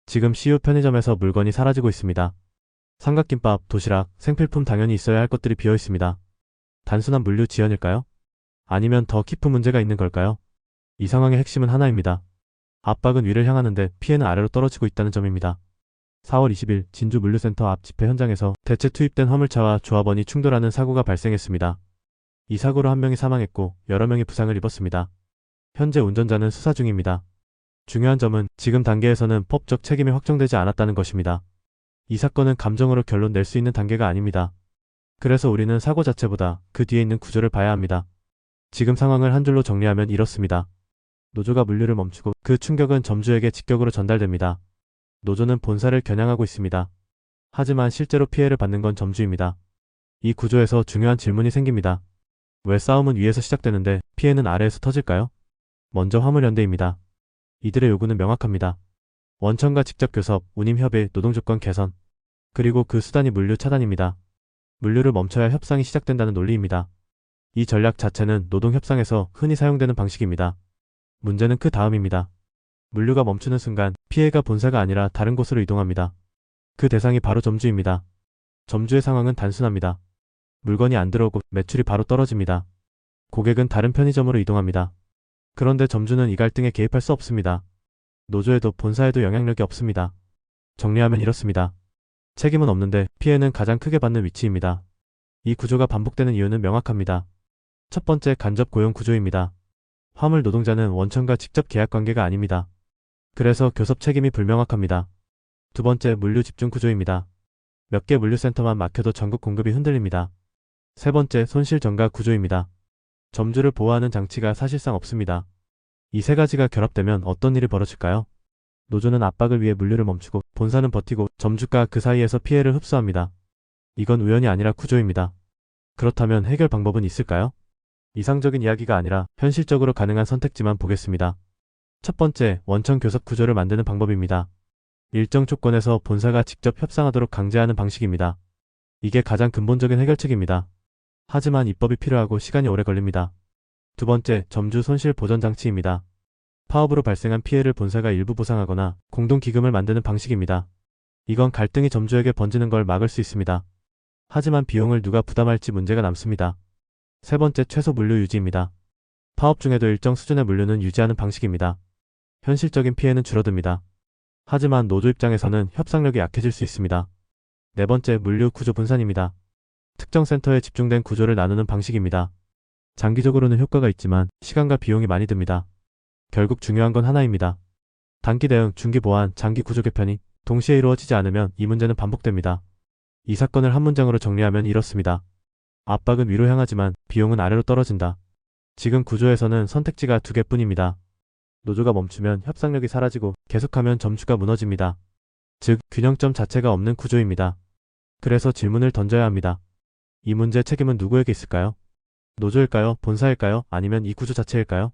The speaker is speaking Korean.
지금 CU 편의점에서 물건이 사라지고 있습니다. 삼각김밥, 도시락, 생필품 당연히 있어야 할 것들이 비어 있습니다. 단순한 물류 지연일까요? 아니면 더 깊은 문제가 있는 걸까요? 이 상황의 핵심은 하나입니다. 압박은 위를 향하는데 피해는 아래로 떨어지고 있다는 점입니다. 4월 20일 진주 물류센터 앞 집회 현장에서 대체 투입된 화물차와 조합원이 충돌하는 사고가 발생했습니다. 이 사고로 한 명이 사망했고 여러 명이 부상을 입었습니다. 현재 운전자는 수사 중입니다. 중요한 점은 지금 단계에서는 법적 책임이 확정되지 않았다는 것입니다. 이 사건은 감정으로 결론 낼 수 있는 단계가 아닙니다. 그래서 우리는 사고 자체보다 그 뒤에 있는 구조를 봐야 합니다. 지금 상황을 한 줄로 정리하면 이렇습니다. 노조가 물류를 멈추고 그 충격은 점주에게 직격으로 전달됩니다. 노조는 본사를 겨냥하고 있습니다. 하지만 실제로 피해를 받는 건 점주입니다. 이 구조에서 중요한 질문이 생깁니다. 왜 싸움은 위에서 시작되는데 피해는 아래에서 터질까요? 먼저 화물연대입니다. 이들의 요구는 명확합니다. 원청과 직접 교섭, 운임협의 노동조건 개선, 그리고 그 수단이 물류 차단입니다. 물류를 멈춰야 협상이 시작된다는 논리입니다. 이 전략 자체는 노동협상에서 흔히 사용되는 방식입니다. 문제는 그 다음입니다. 물류가 멈추는 순간 피해가 본사가 아니라 다른 곳으로 이동합니다. 그 대상이 바로 점주입니다. 점주의 상황은 단순합니다. 물건이 안 들어오고 매출이 바로 떨어집니다. 고객은 다른 편의점으로 이동합니다. 그런데 점주는 이 갈등에 개입할 수 없습니다. 노조에도 본사에도 영향력이 없습니다. 정리하면 이렇습니다. 책임은 없는데 피해는 가장 크게 받는 위치입니다. 이 구조가 반복되는 이유는 명확합니다. 첫 번째, 간접 고용 구조입니다. 화물 노동자는 원청과 직접 계약 관계가 아닙니다. 그래서 교섭 책임이 불명확합니다. 두 번째, 물류 집중 구조입니다. 몇 개 물류센터만 막혀도 전국 공급이 흔들립니다. 세 번째, 손실 전가 구조입니다. 점주를 보호하는 장치가 사실상 없습니다. 이 세 가지가 결합되면 어떤 일이 벌어질까요? 노조는 압박을 위해 물류를 멈추고 본사는 버티고 점주가 그 사이에서 피해를 흡수합니다. 이건 우연이 아니라 구조입니다. 그렇다면 해결 방법은 있을까요? 이상적인 이야기가 아니라 현실적으로 가능한 선택지만 보겠습니다. 첫 번째, 원청 교섭 구조를 만드는 방법입니다. 일정 조건에서 본사가 직접 협상하도록 강제하는 방식입니다. 이게 가장 근본적인 해결책입니다. 하지만 입법이 필요하고 시간이 오래 걸립니다. 두 번째, 점주 손실 보전 장치입니다. 파업으로 발생한 피해를 본사가 일부 보상하거나 공동기금을 만드는 방식입니다. 이건 갈등이 점주에게 번지는 걸 막을 수 있습니다. 하지만 비용을 누가 부담할지 문제가 남습니다. 세 번째, 최소 물류 유지입니다. 파업 중에도 일정 수준의 물류는 유지하는 방식입니다. 현실적인 피해는 줄어듭니다. 하지만 노조 입장에서는 협상력이 약해질 수 있습니다. 네 번째, 물류 구조 분산입니다. 특정 센터에 집중된 구조를 나누는 방식입니다. 장기적으로는 효과가 있지만 시간과 비용이 많이 듭니다. 결국 중요한 건 하나입니다. 단기 대응, 중기 보완, 장기 구조 개편이 동시에 이루어지지 않으면 이 문제는 반복됩니다. 이 사건을 한 문장으로 정리하면 이렇습니다. 압박은 위로 향하지만 비용은 아래로 떨어진다. 지금 구조에서는 선택지가 두 개뿐입니다. 노조가 멈추면 협상력이 사라지고 계속하면 점주가 무너집니다. 즉, 균형점 자체가 없는 구조입니다. 그래서 질문을 던져야 합니다. 이 문제 책임은 누구에게 있을까요? 노조일까요? 본사일까요? 아니면 이 구조 자체일까요?